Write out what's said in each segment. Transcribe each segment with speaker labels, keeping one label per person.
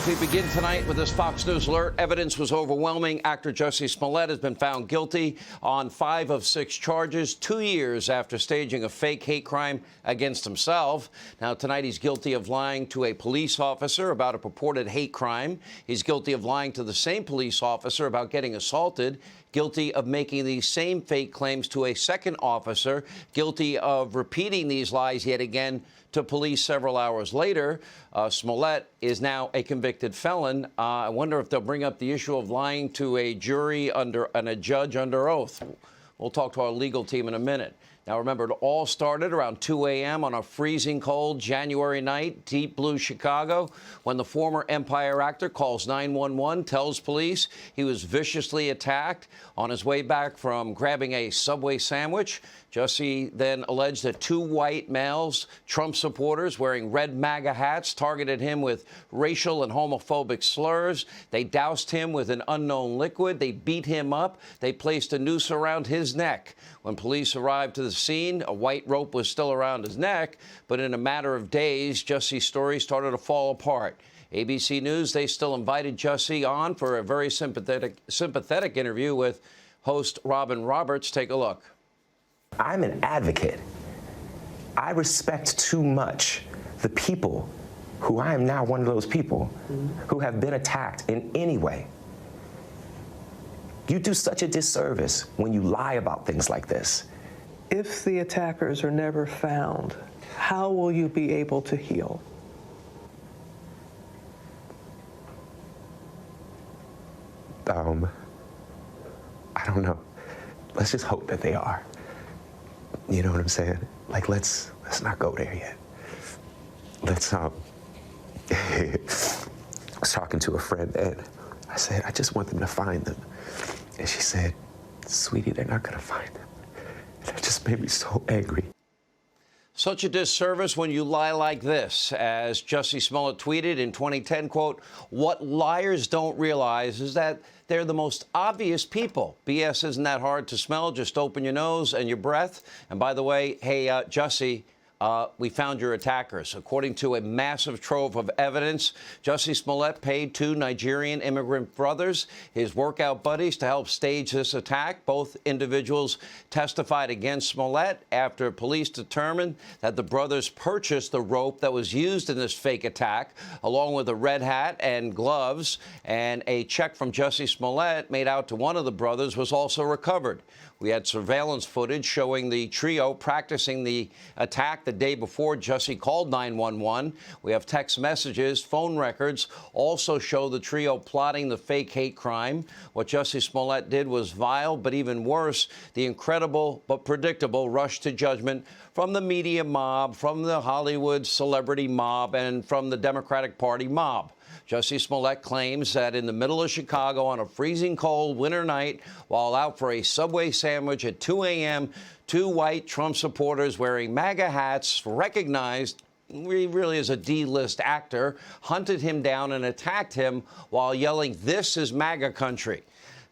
Speaker 1: We begin tonight with this Fox News alert. Evidence was overwhelming. Actor Jussie Smollett has been found guilty on 5 of 6 charges 2 years after staging a fake hate crime against himself. Now, tonight he's guilty of lying to a police officer about a purported hate crime. He's guilty of lying to the same police officer about getting assaulted. Guilty of making these same fake claims to a second officer. Guilty of repeating these lies yet again to police several hours later. Smollett is now a convicted felon. I wonder if they'll bring up the issue of lying to a jury and a judge under oath. We'll talk to our legal team in a minute. Now, remember, it all started around 2 a.m. on a freezing cold January night, deep blue Chicago, when the former Empire actor calls 911, tells police he was viciously attacked on his way back from grabbing a Subway sandwich. Jussie then alleged that 2 white males, Trump supporters wearing red MAGA hats, targeted him with racial and homophobic slurs. They doused him with an unknown liquid. They beat him up. They placed a noose around his neck. When police arrived to the scene, a white rope was still around his neck, but in a matter of days, Jussie's story started to fall apart. ABC News, they still invited Jussie on for a very sympathetic interview with host Robin Roberts. Take a look.
Speaker 2: I'm an advocate. I respect too much the people who I am now one of those people who have been attacked in any way. You do such a disservice when you lie about things like this.
Speaker 3: If the attackers are never found, how will you be able to heal?
Speaker 2: I don't know. Let's just hope that they are. You know what I'm saying? Like, let's not go there yet. I was talking to a friend and I said, I just want them to find them. And she said, sweetie, they're not gonna find them. And that just made me so angry.
Speaker 1: Such a disservice when you lie like this. As Jussie Smollett tweeted in 2010, quote, "What liars don't realize is that they're the most obvious people. BS isn't that hard to smell. Just open your nose and your breath. And by the way, hey, Jussie, we found your attackers." According to a massive trove of evidence, Jussie Smollett paid 2 Nigerian immigrant brothers, his workout buddies, to help stage this attack. Both individuals testified against Smollett after police determined that the brothers purchased the rope that was used in this fake attack, along with a red hat and gloves. And a check from Jussie Smollett made out to one of the brothers was also recovered. We had surveillance footage showing the trio practicing the attack the day before Jussie called 911. We have text messages, phone records also show the trio plotting the fake hate crime. What Jussie Smollett did was vile, but even worse, the incredible but predictable rush to judgment from the media mob, from the Hollywood celebrity mob, and from the Democratic Party mob. Jussie Smollett claims that in the middle of Chicago on a freezing cold winter night, while out for a Subway sandwich at 2 a.m., 2 white Trump supporters wearing MAGA hats, recognized he really is a D-list actor, hunted him down and attacked him while yelling, "This is MAGA country."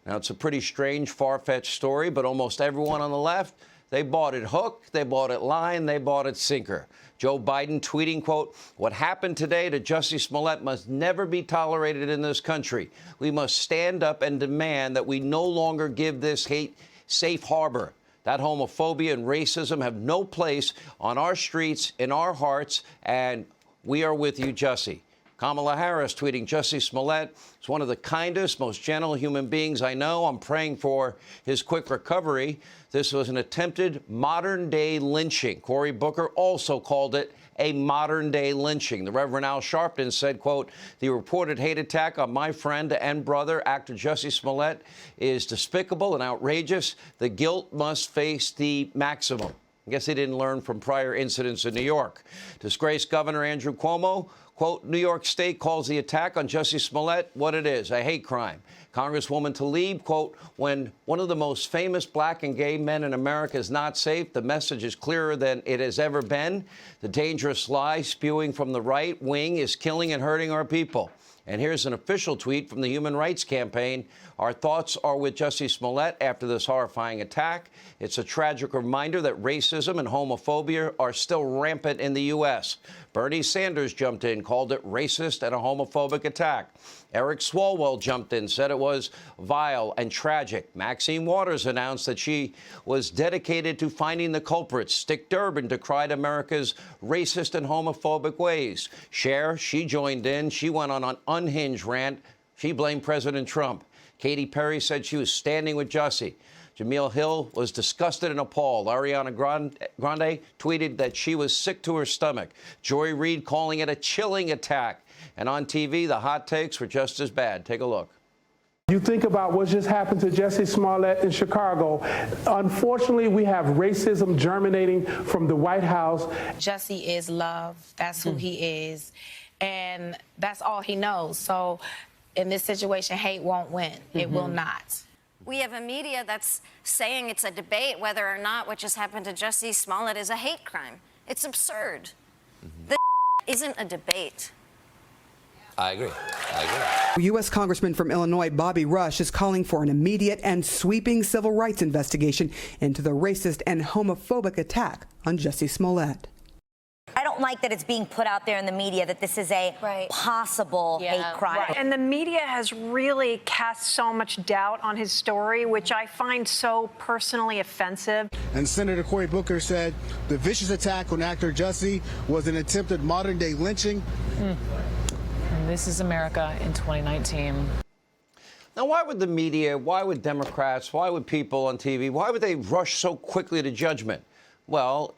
Speaker 1: Now, it's a pretty strange, far-fetched story, but almost everyone on the left, they bought it hook, they bought it line, they bought it sinker. Joe Biden tweeting, quote, "What happened today to Jussie Smollett must never be tolerated in this country. We must stand up and demand that we no longer give this hate safe harbor. That homophobia and racism have no place on our streets, in our hearts, and we are with you, Jussie." Kamala Harris tweeting, "Jussie Smollett is one of the kindest, most gentle human beings I know. I'm praying for his quick recovery. This was an attempted modern-day lynching." Cory Booker also called it a modern-day lynching. The Reverend Al Sharpton said, quote, "The reported hate attack on my friend and brother, actor Jussie Smollett, is despicable and outrageous. The guilt must face the maximum." I guess he didn't learn from prior incidents in New York. Disgraced Governor Andrew Cuomo, quote, "New York State calls the attack on Jussie Smollett what it is, a hate crime." Congresswoman Tlaib, quote, "When one of the most famous black and gay men in America is not safe, the message is clearer than it has ever been. The dangerous lie spewing from the right wing is killing and hurting our people. And here's an official tweet from the Human Rights Campaign. Our thoughts are with Jussie Smollett after this horrifying attack. It's a tragic reminder that racism and homophobia are still rampant in the U.S. Bernie Sanders jumped in, called it racist and a homophobic attack. Eric Swalwell jumped in, said it was vile and tragic. Maxine Waters announced that she was dedicated to finding the culprits. Stick Durbin decried America's racist and homophobic ways. Cher, she joined in. She went on an unhinged rant. She blamed President Trump. Katy Perry said she was standing with Jussie. Jameel Hill was disgusted and appalled. Ariana Grande tweeted that she was sick to her stomach. Joy Reid calling it a chilling attack. And on TV, the hot takes were just as bad. Take a look.
Speaker 4: You think about what just happened to Jussie Smollett in Chicago. Unfortunately, we have racism germinating from the White House.
Speaker 5: Jussie is love. That's who he is. And that's all he knows. So in this situation, hate won't win. It will not.
Speaker 6: We have a media that's saying it's a debate whether or not what just happened to Jussie Smollett is a hate crime. It's absurd. This isn't a debate.
Speaker 1: I agree.
Speaker 7: U.S. Congressman from Illinois Bobby Rush is calling for an immediate and sweeping civil rights investigation into the racist and homophobic attack on Jussie Smollett.
Speaker 8: I don't like that it's being put out there in the media that this is a possible hate crime.
Speaker 9: Right. And the media has really cast so much doubt on his story, which I find so personally offensive.
Speaker 10: And Senator Cory Booker said the vicious attack on actor Jussie was an attempted modern-day lynching.
Speaker 11: And this is America in 2019.
Speaker 1: Now, why would the media, why would Democrats, why would people on TV, why would they rush so quickly to judgment? Well,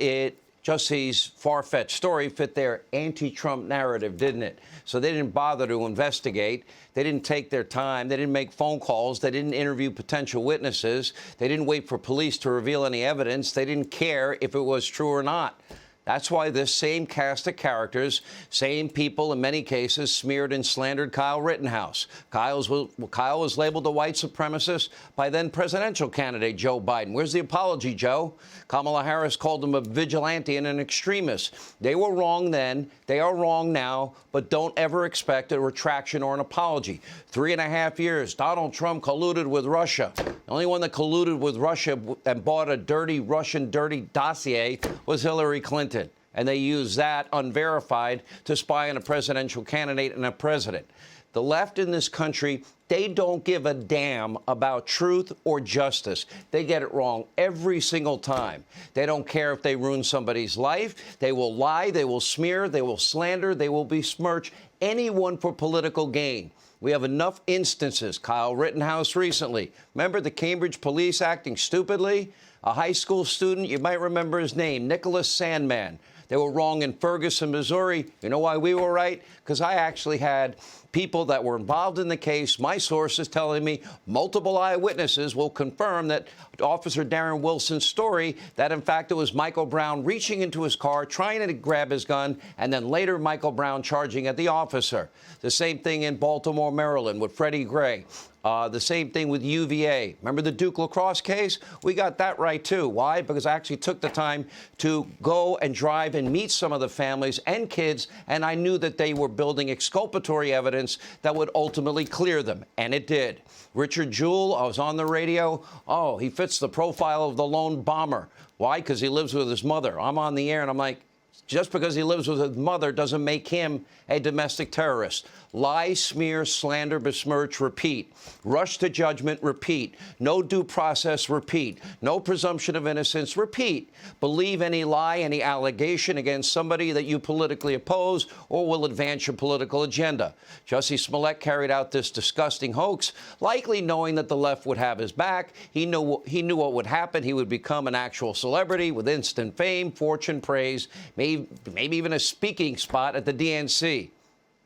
Speaker 1: Jussie's far-fetched story fit their anti-Trump narrative, didn't it? So they didn't bother to investigate. They didn't take their time. They didn't make phone calls. They didn't interview potential witnesses. They didn't wait for police to reveal any evidence. They didn't care if it was true or not. That's why this same cast of characters, same people in many cases, smeared and slandered Kyle Rittenhouse. Kyle was labeled a white supremacist by then presidential candidate Joe Biden. Where's the apology, Joe? Kamala Harris called him a vigilante and an extremist. They were wrong then. They are wrong now. But don't ever expect a retraction or an apology. 3.5 years, Donald Trump colluded with Russia. The only one that colluded with Russia and bought a dirty Russian dossier was Hillary Clinton. And they used that unverified to spy on a presidential candidate and a president. The left in this country, they don't give a damn about truth or justice. They get it wrong every single time. They don't care if they ruin somebody's life. They will lie, they will smear, they will slander, they will besmirch anyone for political gain. We have enough instances. Kyle Rittenhouse recently. Remember the Cambridge police acting stupidly? A high school student, you might remember his name, Nicholas Sandman. They were wrong in Ferguson, Missouri. You know why we were right? Because I actually had people that were involved in the case. My sources telling me multiple eyewitnesses will confirm that Officer Darren Wilson's story, that in fact it was Michael Brown reaching into his car, trying to grab his gun, and then later Michael Brown charging at the officer. The same thing in Baltimore, Maryland with Freddie Gray. The same thing with UVA. Remember the Duke lacrosse case? We got that right, too. Why? Because I actually took the time to go and drive and meet some of the families and kids, and I knew that they were building exculpatory evidence that would ultimately clear them, and it did. Richard Jewell, I was on the radio. Oh, he fits the profile of the lone bomber. Why? Because he lives with his mother. I'm on the air, and I'm like, just because he lives with his mother doesn't make him a domestic terrorist. Lie, smear, slander, besmirch, repeat. Rush to judgment, repeat. No due process, repeat. No presumption of innocence, repeat. Believe any lie, any allegation against somebody that you politically oppose or will advance your political agenda. Jussie Smollett carried out this disgusting hoax, likely knowing that the left would have his back. He knew what would happen. He would become an actual celebrity with instant fame, fortune, praise, maybe even a speaking spot at the DNC.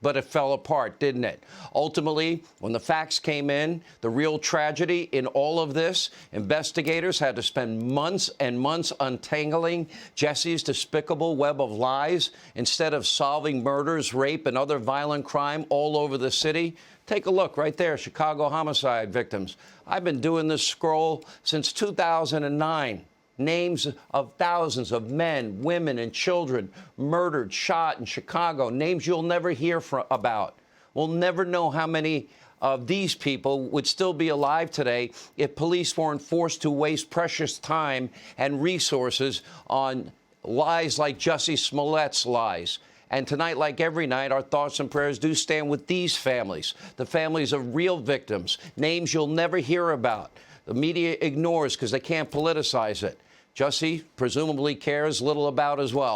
Speaker 1: But it fell apart, didn't it? Ultimately, when the facts came in, the real tragedy in all of this, investigators had to spend months and months untangling Jussie's despicable web of lies instead of solving murders, rape, and other violent crime all over the city. Take a look right there, Chicago homicide victims. I've been doing this scroll since 2009. Names of thousands of men, women, and children murdered, shot in Chicago. Names you'll never hear about. We'll never know how many of these people would still be alive today if police weren't forced to waste precious time and resources on lies like Jussie Smollett's lies. And tonight, like every night, our thoughts and prayers do stand with these families, the families of real victims, names you'll never hear about. The media ignores because they can't politicize it. Jussie presumably cares little about as well.